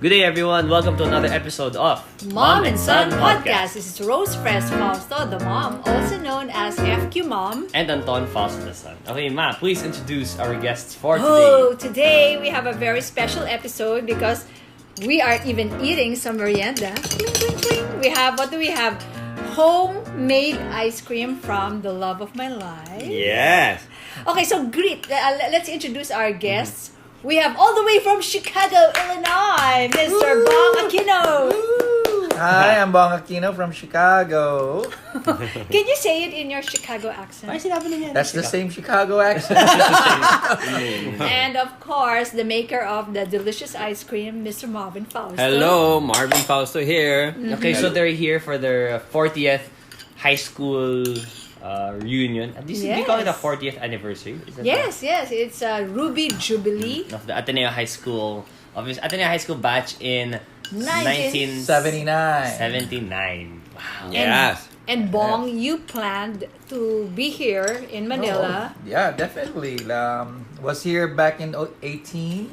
Good day, everyone. Welcome to another episode of Mom and Son Podcast. This is Rose Fausto, the mom, also known as FQ Mom. And Anton Fausto, the son. Okay, Ma, please introduce our guests for today. Oh, today we have a very special episode because we are even eating some merienda. Cling, cling, cling. We have, what do we have? Homemade ice cream from the love of my life. Yes. Okay, so greet. Let's introduce our guests. We have all the way from Chicago, Illinois, Mr. Bong Aquino. Hi, I'm Bong Aquino from Chicago. Can you say it in your Chicago accent? That's the same Chicago accent. And of course, the maker of the delicious ice cream, Mr. Marvin Fausto. Hello, Marvin Fausto here. Okay, so they're here for their 40th high school reunion. Do you call it a 40th anniversary? Yes. It's a Ruby Jubilee. Of the Ateneo High School. Of his Ateneo High School batch in 1979. Wow. Yes. And Bong, you planned to be here in Manila. Oh, yeah, definitely. Was here back in 18,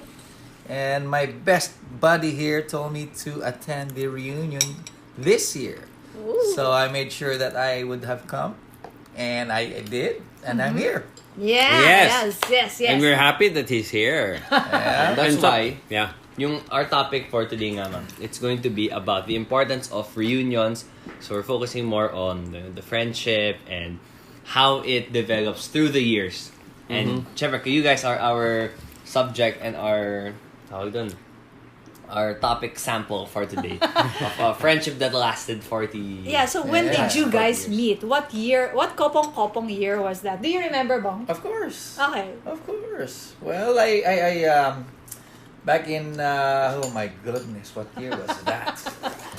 and my best buddy here told me to attend the reunion this year. Ooh. So I made sure that I would have come, and I did, and I'm here. Yes. And we're happy that he's here. Yeah. That's why our topic for today nga, ma'am, it's going to be about the importance of reunions. So we're focusing more on the friendship and how it develops through the years. And syempre, you guys are our subject and our topic sample for today of a friendship that lasted 40 years. Yeah, so when did you guys meet? What year? What kopong year was that? Do you remember, Bong? Of course. Okay. Of course. Well, I back in oh my goodness, what year was that?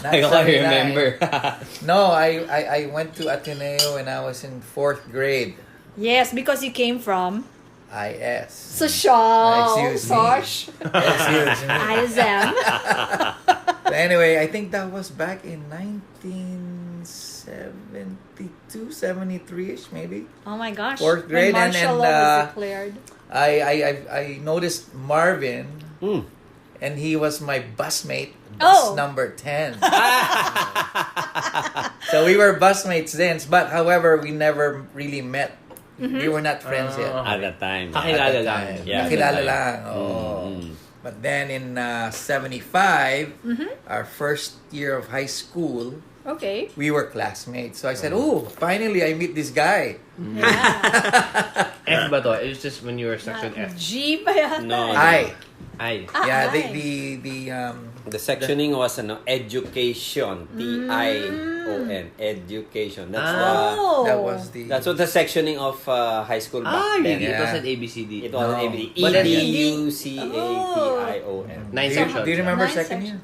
I don't 79. remember. No, I went to Ateneo when I was in 4th grade. Yes, because you came from IS. Social. Excuse me. Sosh. Excuse me. ISM. But anyway, I think that was back in 1972, 73-ish maybe. Oh my gosh. 4th grade, when and martial law was declared. I noticed Marvin, and he was my busmate, number 10. So we were busmates then, but however, we never really met. We were not friends yet. At that time. Kakilala lang. Yeah. Nakilala lang. But then in 75, our first year of high school, Okay. we were classmates. So I said, oh, finally I meet this guy. Yeah. F ba to? It was just when you were section F. G ba yata? No. I. Yeah, Hi. The sectioning was education. T-I-O-N. Education. That's what the sectioning of high school back then. Really? It Yeah. wasn't ABCD. It wasn't ABD. But then- E-D-U-C-A-T-I-O-N. Nine Do sections. you remember Nine second sections. year?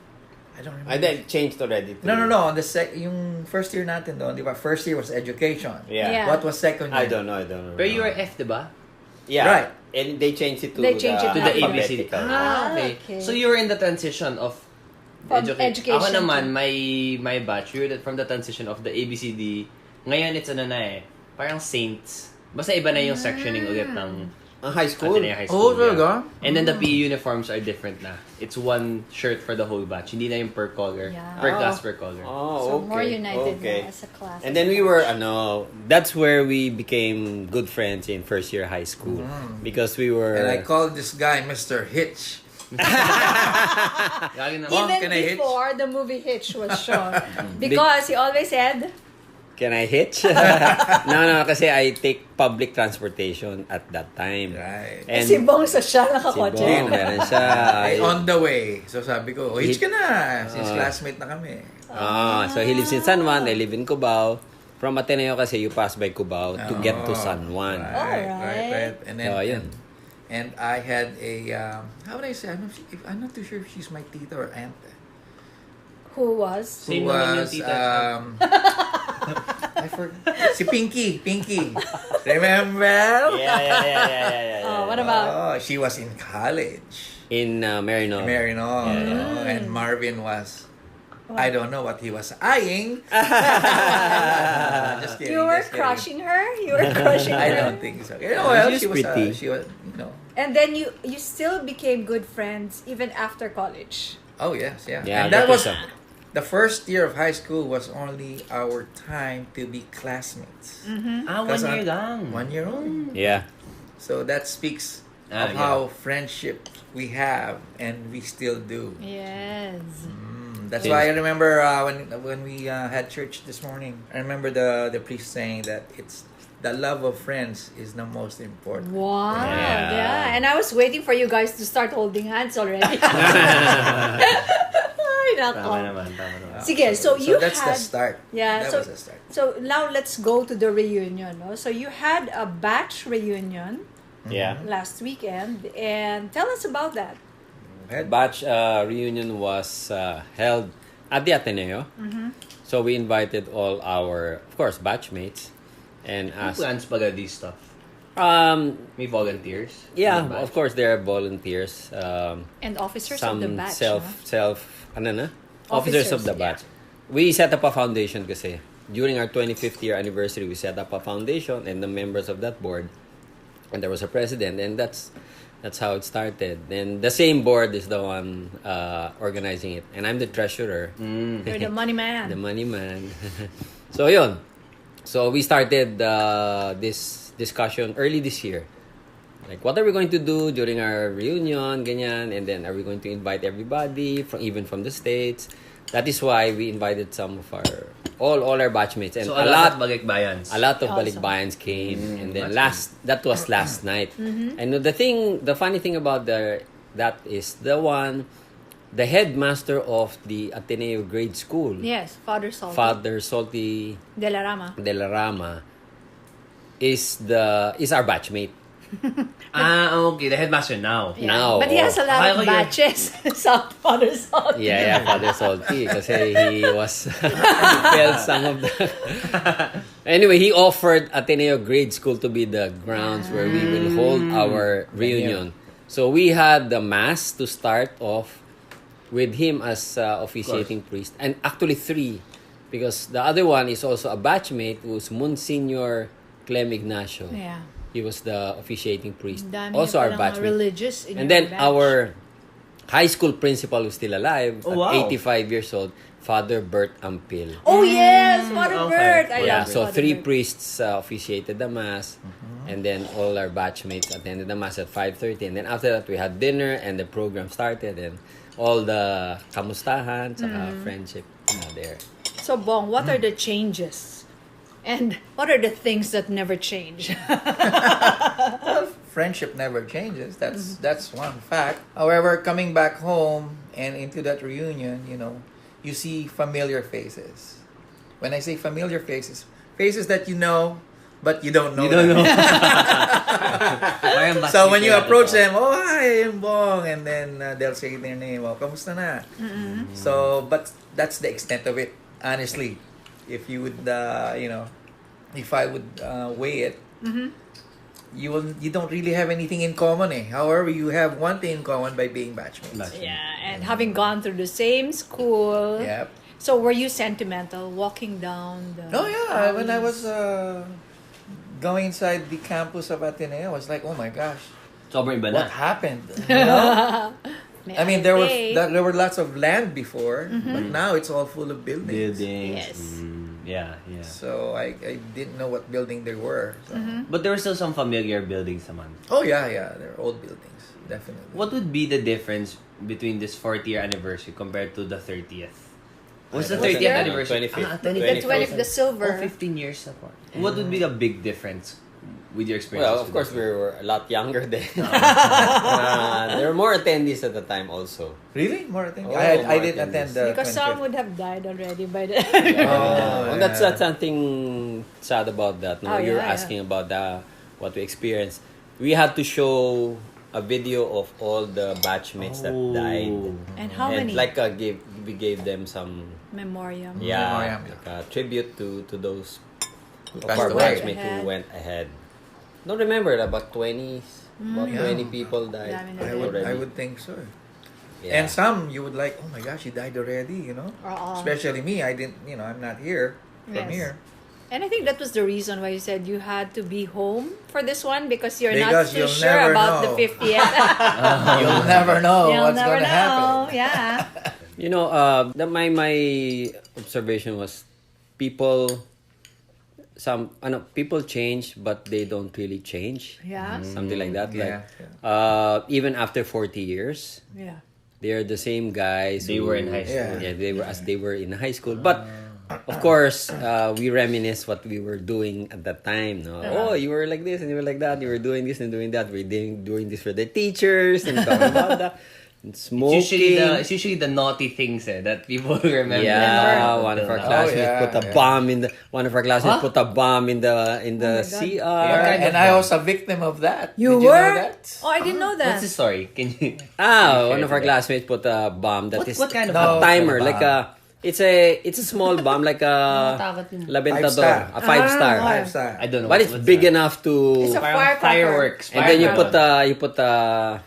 I don't remember. And then it changed already. No. On the yung first year natin doon, di ba? First year was education. Yeah. What was second year? I don't know. Pero you were F, diba? Yeah. Right. And they changed it to They changed it To the ABCD. alphabetical. Okay. Okay. So you were in the transition of From education Ako naman, to- my batch, we were from the transition of the ABCD. Ngayon, it's parang saints. Basta iba na yung sectioning ulit ng Ang high school? Ateneo High School. Oh, talaga? And then the PE uniforms are different na. It's one shirt for the whole batch. Hindi na yung per color. Yeah. Per class, per color. Oh, So okay. more united okay. na as a class. And then we were, that's where we became good friends in first year high school. Because we were... And I called this guy Mr. Hitch. Galing na. Even Can I hitch? before the movie Hitch was shown. Because he always said, Can I hitch? No, kasi I take public transportation at that time. Right. And si Bong sa siya si nakakotse. Bong, meron siya. On the way. So sabi ko, hitch ka na. Since classmate na kami. So he lives in San Juan, I live in Cubao. From Ateneo kasi you pass by Cubao to get to San Juan. Right. And then, yun. and I had a, how would I say? I'm not too sure if she's my tita or aunt. Who was? Same Who naman yung was, tita. I forgot. Si Pinky. Remember? Yeah. Oh, what about? Oh, she was in college. In Marino. Marino. And Marvin was, I don't know what he was eyeing. Just kidding. You were just kidding. crushing her? You were crushing her? I don't think so. Well, She's she was pretty. she was, And then you still became good friends even after college. Oh, yes, yeah. Yeah, And that was a- the first year of high school was only our time to be classmates. Ah, 'Cause 1 year lang. 1 year old. Yeah. So that speaks Ah, of yeah. how friendship we have and we still do. Yes. That's why I remember when we had church this morning. I remember the priest saying that it's the love of friends is the most important. Wow. Yeah. Yeah. And I was waiting for you guys to start holding hands already. Ay, nako. Tama naman. Sige, so you that's had... the start. Yeah, That so, was the start. so now let's go to the reunion. No? So you had a batch reunion Yeah. last weekend, and tell us about that. Batch reunion was held at the Ateneo. So we invited all our, of course, batchmates, and Who asked. plans pala these stuff? May volunteers? Yeah, In the batch? of course there are volunteers. And officers Some of the batch. officers of the yeah. batch. We set up a foundation kasi during our 25th year anniversary, we set up a foundation and the members of that board, and there was a president, and that's how it started. And the same board is the one organizing it, and I'm the treasurer. You're the money man. The money man. So yun. So we started this discussion early this year. Like, what are we going to do during our reunion, ganyan, and then are we going to invite everybody, even from the States? That is why we invited some of all our batchmates, and So a lot of balikbayans. of Awesome. balikbayans came, and then that's that was last night. And the funny thing about that is the headmaster of the Ateneo grade school, Yes, Father Salty. Father Salty De la Rama. de la Rama, is our batchmate. Okay. The headmaster now. Yeah. Now, But he has a lot Akala of ko yun. batches. Sa Father Salty. Yeah, Father Salty, kasi he was felt some of the. Anyway, he offered Ateneo grade school to be the grounds where we will hold our reunion. So we had the mass to start off with him as officiating priest, and actually 3, because the other one is also a batchmate who's Monsignor Clem Ignacio. Yeah. He was the officiating priest. Dami Also our palang batchmate. religious in And your then batch. our high school principal who's still alive, Oh, wow. at 85 years old, Father Bert Ampil. Oh, yes! Father okay. Bert! I Yeah, love so Father 3 Bert. priests officiated the mass, and then all our batchmates attended the mass at 5:30, and then after that we had dinner, and the program started, and all the kamustahan, saka friendship there. So, Bong, what are the changes? And what are the things that never change? Friendship never changes. That's one fact. However, coming back home and into that reunion, you see familiar faces. When I say familiar faces, faces that you know, but you don't know. So when you approach them, oh hi, I'm Bong, and then they'll say their name. Oh, kamusta na? So, but that's the extent of it. Honestly, if you would, if I would weigh it, you don't really have anything in common. However, you have one thing in common by being batchmates. Yeah, and having gone through the same school. Yep. So were you sentimental walking down the... Oh yeah, when I alleys? was going inside the campus of Ateneo, I was like, oh my gosh, Sobrang iba na. what happened? You know? May I mean, there ate. were lots of land before, but now it's all full of buildings. Yes. Yeah. So I didn't know what building there were. So. But there were still some familiar buildings naman. Oh yeah, they're old buildings, definitely. What would be the difference between this 40th year anniversary compared to the 30th? What's the 30th year? anniversary? 25th. 25th. The silver. 15 years apart. What would be the big difference with your experience? Well, of course, we were a lot younger then. There were more attendees at the time also. Really? More attendees? Oh, I more didn't attend the Because some 25th. would have died already by then. Oh, that's something sad about that. No? Oh, You're yeah, asking about what we experienced. We had to show a video of all the batchmates that died. And how And many? like we gave them some Memoriam. like Memoriam. a tribute to those of passed our away. batchmates Ahead. who went ahead. Don't remember about 20 people died Dami na already. I would think so. Yeah. And some you would like, oh my gosh, he died already, Oo. Especially me, I didn't, I'm not here from Yes. here. And I think that was the reason why you said you had to be home for this one because you're Because not too you'll sure never about know. the 50th. You'll never know You'll what's never going to know. happen. Yeah. You know, my observation was people people change, but they don't really change. Yeah. Something like that. Yeah, Like even after 40 years, Yeah. they are the same guys. They were in high school. Yeah, they were in high school. But of course, we reminisce what we were doing at that time. No, oh, you were like this and you were like that. You were doing this and doing that. We're doing this for the teachers and talking about that. And smoking. It's usually the naughty things that people remember. Yeah, one of our classmates put a bomb in the. One of our classmates put a bomb in the CR. And I was a victim of that. You Did were? You know that? Oh, I didn't know that. What's the story? Can you? One of our classmates put a bomb that is What kind of a bomb? timer, No, like a. It's a small bomb, like a labentador, 5-star. a 5-star. 5-star. I don't know. But it's what's big that? enough to. It's a firecracker. Fireworks. And then you Firecracker. put a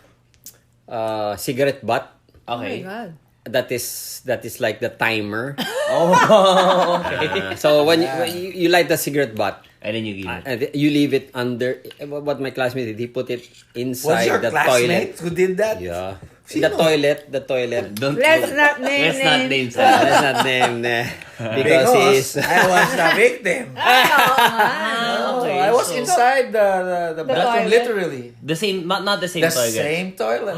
cigarette butt. Oh my Okay. God. That is like the timer. Oh, okay. So when you light the cigarette butt, And then you give it. and you leave it under. What my classmate did, he put it Was inside your the classmate toilet. who did that? Yeah. Sino? The toilet. Don't Let's not name Let's not names. name names. Let's not name because he's. I was the victim. Okay, I was so- inside the bathroom, toilet? literally. The same, not the same The toilet. same toilet.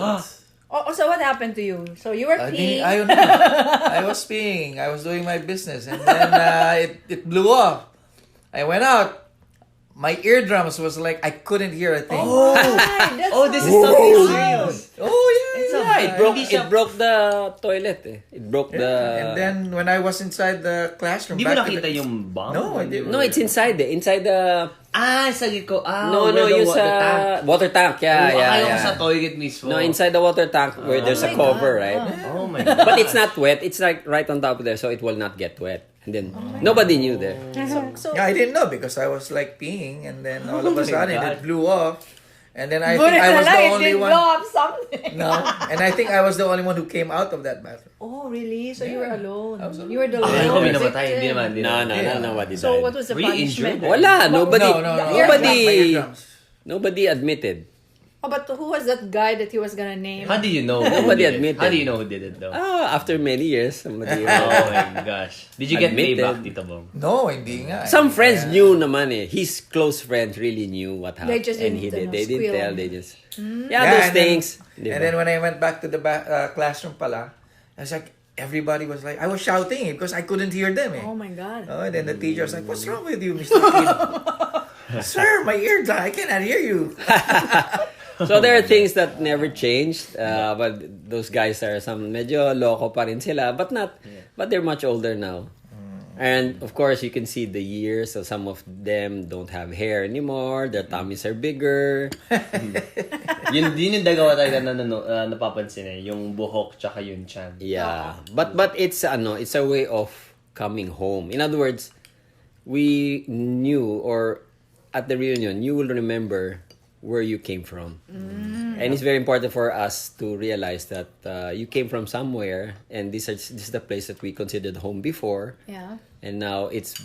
Oh, so what happened to you? So you were peeing. I don't know. I was peeing. I was doing my business, and then it blew off. I went out. My eardrums was like I couldn't hear a thing. Oh, that's Oh, this is how- something serious. Oh yeah, It's a yeah. It broke the toilet. It broke the. And then when I was inside the classroom, Di mo back to nakita the- yung bomb? No, I didn't. No, it's inside the. Sa giko. No, yung sa water tank. Yeah, Akala ko yeah. sa toilet mismo. No, inside the water tank where there's a my cover, God. right? Oh my God. But it's not wet. It's like right on top of there, so it will not get wet. And then nobody knew there. So, Yeah, I didn't know because I was like peeing, and then all of a my sudden God. it blew off, and then I Buti think I na was lang, the it only didn't one. blow up something. No, and I think I was the only one who came out of that bathroom. Oh, really? So you were alone. I was alone. You were the Ay, lone kami namatay. victim. Hindi naman. Nobody died. So what was the Were you punishment? injured? Wala, nobody. No. Nobody. My eardrums. Nobody admitted. Oh, but who was that guy that he was gonna name? How do you know? Nobody who did it? admitted. How do you know who did it though? After many years, somebody. Oh my gosh. Did you get Admitted. payback, Tito Bong? No, hindi nga. Some friends knew naman eh. His close friends really knew what happened. They just and didn't, They didn't squeal. tell. They just. Hmm? Yeah, those and then- things. And then when I went back to the classroom pala, I was like, everybody was like, I was shouting because I couldn't hear them. Oh my God. Oh, and then the teacher was like, what's wrong with you, Mr. Kid? Sir, my eardrum, I cannot hear you. So there are things that never changed, but those guys are some medyo loco pa rin sila, but they're much older now. And of course, you can see the years. So some of them don't have hair anymore. Their tummies are bigger. yun yung dalawa talaga na napapansin yung buhok tsaka yung chan. Yeah, but it's a way of coming home. In other words, we knew, or at the reunion, you will remember where you came from. And it's very important for us to realize that you came from somewhere, and this is the place that we considered home before. Yeah. And now it's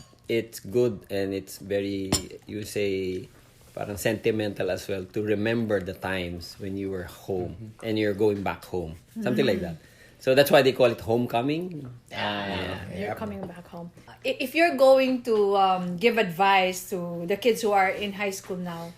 good, and it's very, you say, parang sentimental as well, to remember the times when you were home and you're going back home. Something like that. So that's why they call it homecoming. You're coming back home. If you're going to give advice to the kids who are in high school now,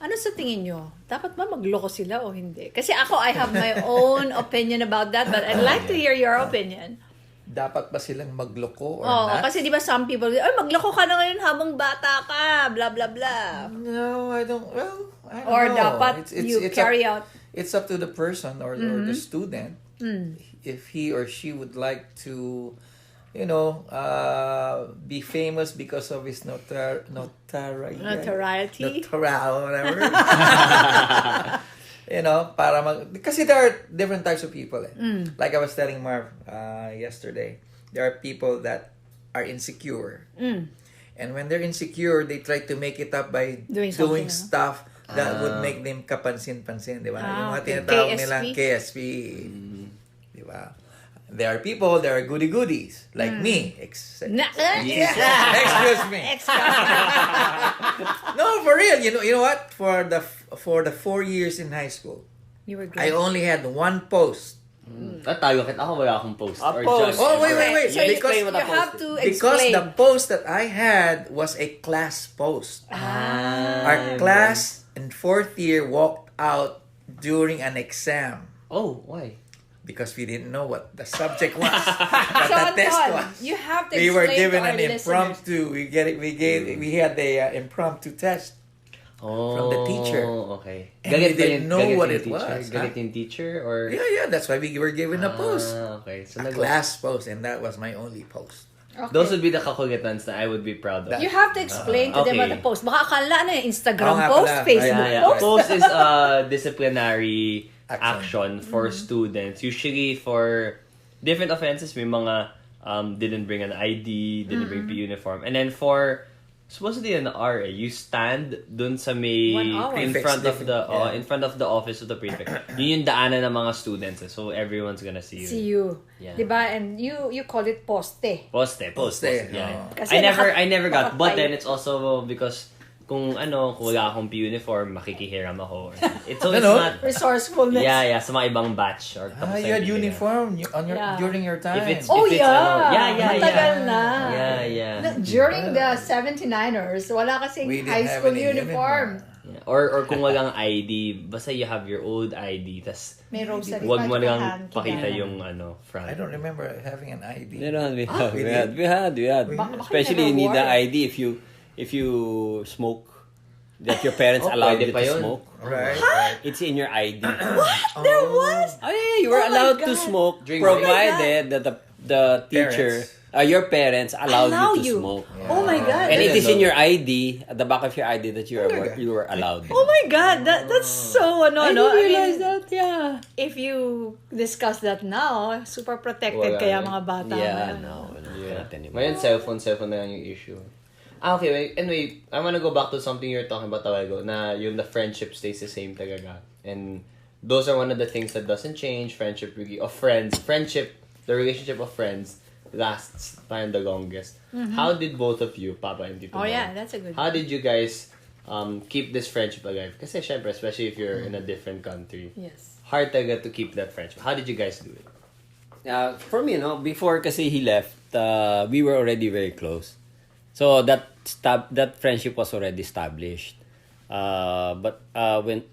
ano sa tingin nyo? Dapat ba magloko sila o hindi? Kasi ako, I have my own opinion about that, but I'd like to hear your opinion. Dapat ba silang magloko or Oh, not? kasi di ba some people, ay magloko ka na ngayon habang bata ka, blah, blah, blah. No, I don't. Well, I don't Or know. dapat you carry out. It's up to the person or the student if he or she would like to, be famous because of his notoriety. Notoriety. Whatever. Kasi there are different types of people. Like I was telling Marv yesterday, there are people that are insecure. And when they're insecure, they try to make it up by Doing doing something, stuff that would make them kapansin-pansin, di ba? Yung mga okay. tinatawag KSP. nilang KSP. Di ba? There are people, there are goody-goodies, like me. Excuse Excuse me. No, for real. You know what? For the 4 years in high school, You were good. I only had one post Tayo kita ako, wala akong post. A or post. just- Oh, wait. So Because you have to Because explain. the post that I had was a class post. Our class in 4th year walked out during an exam Oh, why? because we didn't know what the subject was, what So, the test Anton, was. you have to We were explain given to our an listeners. impromptu. We had the impromptu test. Oh, From the teacher. Okay. And we didn't know what it teacher? was, huh? Galit yung teacher or... Yeah. That's why we were given a post, Okay. So a class post, and that was my only post. Okay. those would be the kakugitans that I would be proud of. You have to explain to them okay. what the post. Baka akala na yung Instagram Oo nga post, pala. Facebook Yeah. post. Post is disciplinary action for students. Usually for different offenses, may mga didn't bring an ID, didn't bring P uniform. And then for supposedly an RA, you stand dun sa may 1 hour. in Prefect's front of the yeah. in front of the office of the prefect. Yun yung daanan ng mga students. So everyone's gonna see you. See you. Yeah. Diba? And you call it poste. Poste. Poste, Yeah. oh. Kasi I never got. But nakatay. then it's also because kung wala akong uniform, makikihiram ako. It's so it's Ano? not. Resourcefulness. Yeah, sa mga ibang batch or tapos You had na bibigyan. uniform Yeah. during your time. If it's Oh, if it's, yeah. yeah. Matagal na. Yeah. No, during the 79ers, wala kasing We didn't high have school any uniform. Yeah. Or kung walang ID, basta you have your old ID, tas May rosary. wag mo lang hand, pakita kidala. yung front. I don't remember having an ID. We had. Especially you need the ID if you smoke. That your parents allowed pwede you pa to yun. smoke. Right. It's in your ID. There was? Oh yeah, you were Oh my allowed to God. smoke Drink. provided that the teacher, your parents allowed Allow you to you. smoke. Oh my God. And it is no. in your ID, at the back of your ID, that you were allowed. Oh my God, that's so I no. didn't realize that. Yeah. If you discuss that now, super protected Wala kaya eh. mga bata. Yeah, ngayon. no, not anymore. Ngayon, cellphone na lang yung issue. Okay, wait. Anyway, I wanna go back to something you're talking about a while ago, na yung the friendship stays the same talaga. And those are one of the things that doesn't change. Friendship friendship, the relationship of friends lasts time the longest. How did both of you, Papa and Tito Oh Bong, yeah, that's a good how did you guys keep this friendship alive? Kasi syempre, especially if you're in a different country, Yes. hard talaga to keep that friendship. How did you guys do it? For me, before kasi he left, we were already very close. So that friendship was already established. But when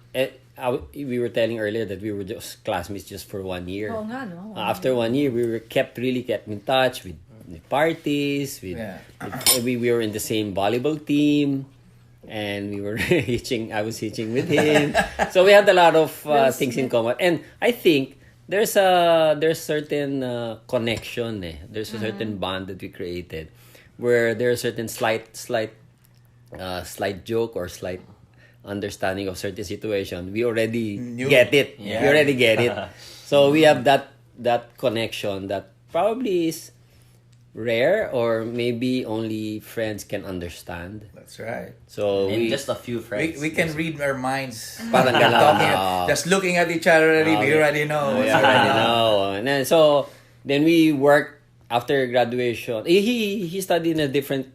we were telling earlier that we were just classmates just for 1 year. Oo nga, no? After 1 year, we were kept in touch with the parties. We were in the same volleyball team. And we were I was hitching with him. So we had a lot of things in common. And I think there's certain connection. There's a certain bond that we created, where there's certain slight joke or slight understanding of certain situation. We already get it. Yeah. We already get it. So we have that connection that probably is rare, or maybe only friends can understand. That's right. So And we just a few friends. We can read our minds. Parang Talking, just looking at each other, we already know. we already know. And then we worked after graduation. He studied in a different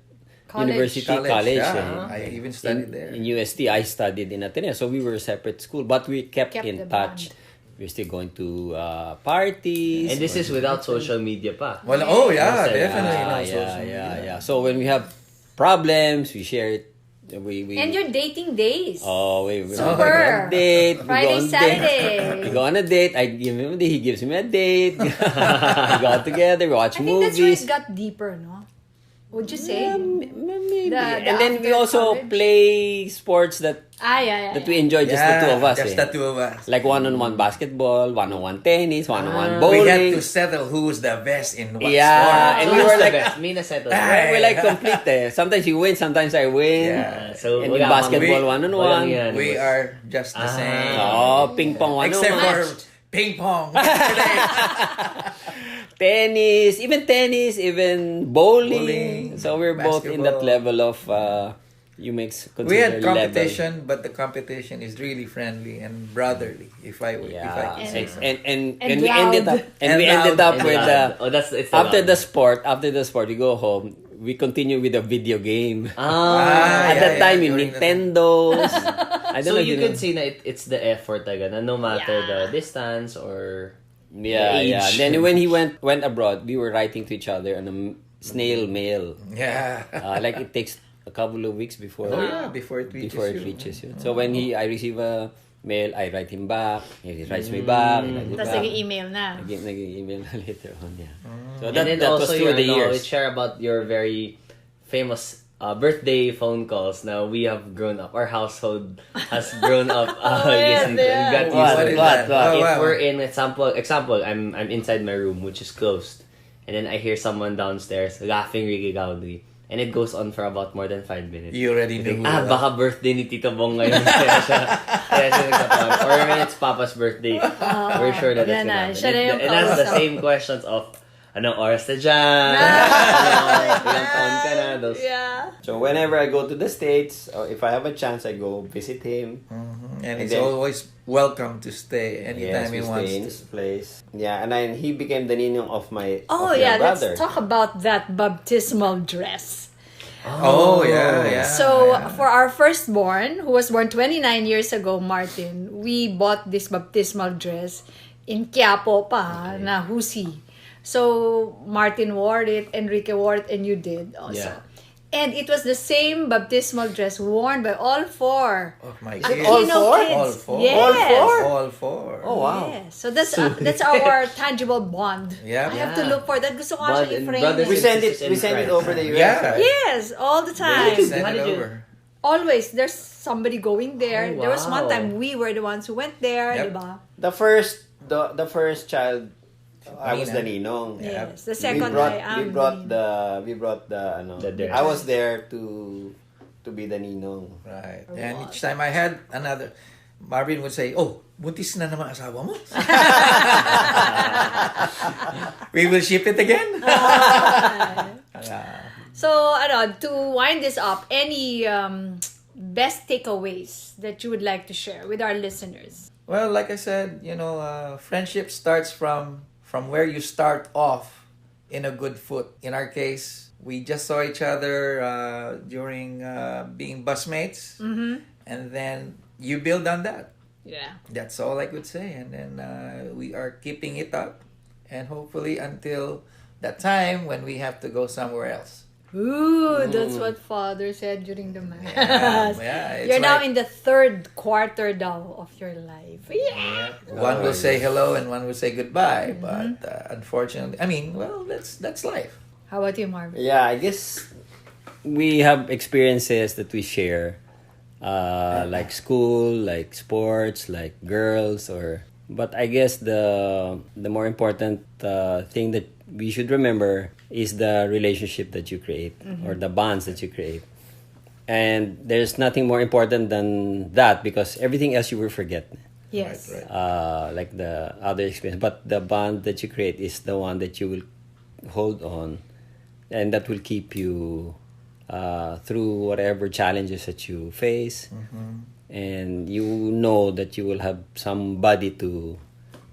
university college. Yeah. I even studied there. In UST. I studied in Ateneo. So we were separate school, but we kept Kept in the touch. We're still going to parties. And this is without social media pa. Well, oh yeah, Yes, definitely. Yeah. So when we have problems, we share it. We And your dating days. we Super. go on a date. Friday, we go on Saturday. We go on a date. I give him a date. He gives me a date. We go out together. We watch I think that's where movies. it got deeper, no? Would you say? Maybe. The And then we after also college? play sports that Yeah. we enjoy, just the two of us. Just the two of us. Like one-on-one basketball, one-on-one tennis, one-on-one We had bowling. to settle who's the best in what Yeah, sport. and So we were who's the like, best? Me na settle. we're like complete Sometimes you win, sometimes I win. Yeah. So And in wala basketball, walang one-on-one. yan. We are just the same. Ping pong Except one-on-one. for ping pong. Tennis, even bowling. So we're both in that basketball. level of you consider We had level. competition, but the competition is really friendly and brotherly. If I Yeah, can say so. and And we ended loud. up we ended up And with loud. it's the after loud. the sport we go home, we continue with a video game. Ah, At that time yung during the- Nintendos. I don't so know if you know. could say na it's the effort talaga, na no matter the distance or Yeah, age. yeah. Then when he went abroad, we were writing to each other on a snail mail. Yeah. Like it takes a couple of weeks before. Oh yeah, before it reaches you. So when I receive a mail, I write him back. He writes me back. Tapos nag-email na. Nag-email na later on, yeah. So And then that was also, through the years. share about your very famous birthday phone calls. Now we have grown up. Our household has grown up. Listening to and got used to it. What? If we're in example, I'm inside my room, which is closed, and then I hear someone downstairs laughing really loudly, and it goes on for about more than 5 minutes. You already knew. Baka birthday ni Tito Bong ngayon. kaya siya nagtatawa. Or when it's Papa's birthday, we're sure that it's gonna happen. Siya na yung And that's the kausap. same questions of, anong oras na dyan? Ilang taon ka na? Those. Yeah. So whenever I go to the States, or if I have a chance, I go visit him. And he's then- always welcome to stay Yes, anytime he we wants stay in to. his place. Yeah, and then he became the ninong of my Oh of yeah, my brother. let's talk about that baptismal dress. Oh yeah. So yeah. for our firstborn, who was born 29 years ago, Martin, we bought this baptismal dress in Quiapo pa, na Husi. So Martin wore it, Enrique wore it, and you did also. Yeah. And it was the same baptismal dress worn by all four. Oh my Aquino God. All four? kids. All four? Yes. All four? All four. Oh wow. Yes. So that's our tangible bond. Yeah. I have to look for that. Gusto ko nga Bond siya and i-frame. brothers We eh. send Sisters in it Christ. over the US. Yeah. Right? Yes, all the time. Send How it did you- over. Always, there's somebody going there. Oh, There was one wow. time we were the ones who went there, Yep. diba? The first child, I was Nina. the ninong. Yes. The We second brought guy, we brought the The dress. I was there to be the ninong. Right. And each time I had another, Marvin would say, "Oh, buntis na naman asawa mo." We will ship it again. So, to wind this up, any best takeaways that you would like to share with our listeners? Well, like I said, friendship starts from where you start off in a good foot. In our case, we just saw each other during being busmates, and then you build on that. Yeah. That's all I could say. And then we are keeping it up, and hopefully until that time when we have to go somewhere else. Ooh, that's what Father said during the Mass. Yeah, it's You're now like- in the third quarter now of your life. Yeah. One will say hello and one will say goodbye, but unfortunately, that's life. How about you, Marvin? Yeah, I guess we have experiences that we share, like school, like sports, like girls, But I guess the more important thing that we should remember is the relationship that you create or the bonds that you create. And there's nothing more important than that because everything else you will forget. Yes. Right. Like the other experience. But the bond that you create is the one that you will hold on and that will keep you through whatever challenges that you face. And you know that you will have somebody to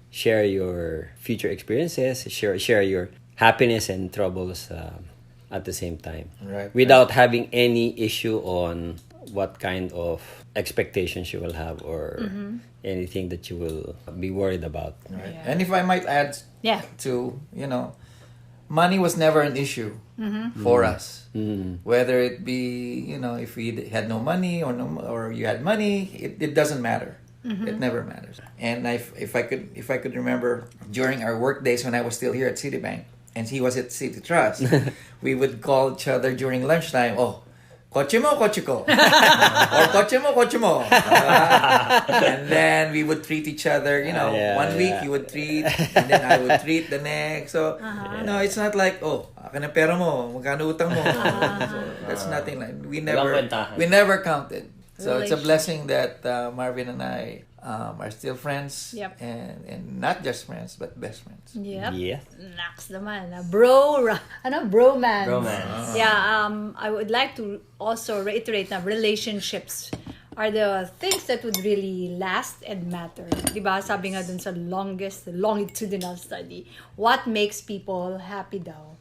share your future experiences, share your happiness and troubles at the same time. Right. Without having any issue on what kind of expectations you will have or anything that you will be worried about. Right. Yeah. And if I might add Yeah. to, money was never an issue for us. Whether it be, if we had no money or you had money, it doesn't matter. It never matters. And if I could remember during our work days when I was still here at Citibank and he was at City Trust, we would call each other during lunchtime. Oh, kotse mo, kotse ko. Or kotse mo, kotse mo. And then we would treat each other, one week you would treat, and then I would treat the next. So, it's not like, akin ang pera mo, magkano utang mo. So, that's nothing like, we never counted. So it's a blessing that Marvin and I are still friends. Yep. And not just friends, but best friends. Yep. Yeah. Naks naman. Bromance. Bromance. Yeah, I would like to also reiterate na relationships are the things that would really last and matter. Diba? Sabi nga dun sa longitudinal study, what makes people happy daw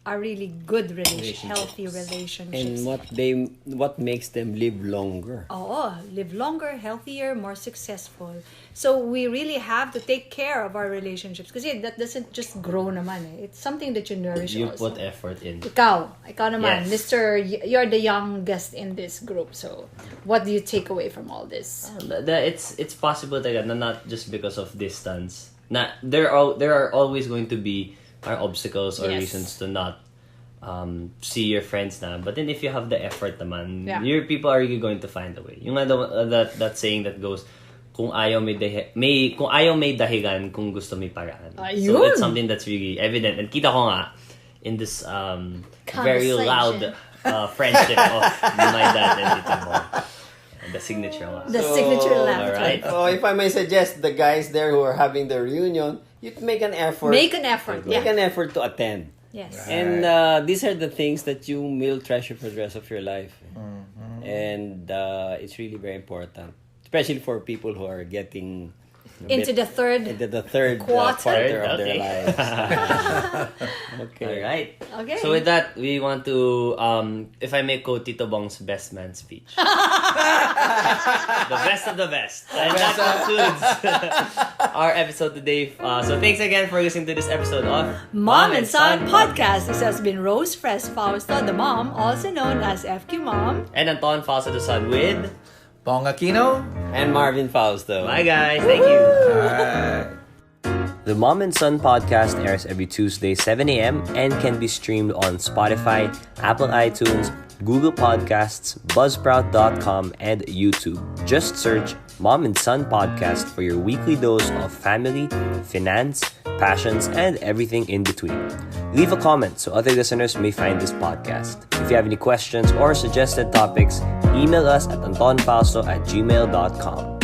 are really good healthy relationships. And what makes them live longer. Live longer, healthier, more successful. So we really have to take care of our relationships kasi that doesn't just grow naman eh. It's something that you nourish You also. put effort in. Ikaw naman, Yes. Mr. You're the youngest in this group. So what do you take away from all this? It's possible talaga na not just because of distance. There are always going to be obstacles or Yes. reasons to not see your friends na. But then if you have the effort naman, Yeah. your people are really going to find a way. Yung that saying that goes, kung ayaw may dahilan, kung gusto may paraan. So Ayun! it's something that's really evident. And kita ko nga in this very loud friendship of my dad and Tito Bong. The signature one. The signature laughter. alright. So if I may suggest, the guys there who are having the reunion, you make an effort. Make an effort. Make Yeah. an effort to attend. Yes. And these are the things that you will treasure for the rest of your life. And it's really very important. Especially for people who are getting Into the third quarter. quarter of their Okay. lives. Okay. All right. Okay. So with that, we want to, if I may quote Tito Bong's best man speech. The best of the best. And that concludes our episode today. So thanks again for listening to this episode of Mom and Son Podcast. This has been Rose Fausto, the mom, also known as FQ Mom. And Ateneo Fausto the son with... Bong Aquino. And Marvin Fausto. Bye guys. Thank you. Alright. The Mom and Son podcast airs every Tuesday, 7 a.m. and can be streamed on Spotify, Apple iTunes, Google Podcasts, Buzzsprout.com, and YouTube. Just search Mom and Son Podcast for your weekly dose of family, finance, passions, and everything in between. Leave a comment so other listeners may find this podcast. If you have any questions or suggested topics, email us at antonfausto@gmail.com.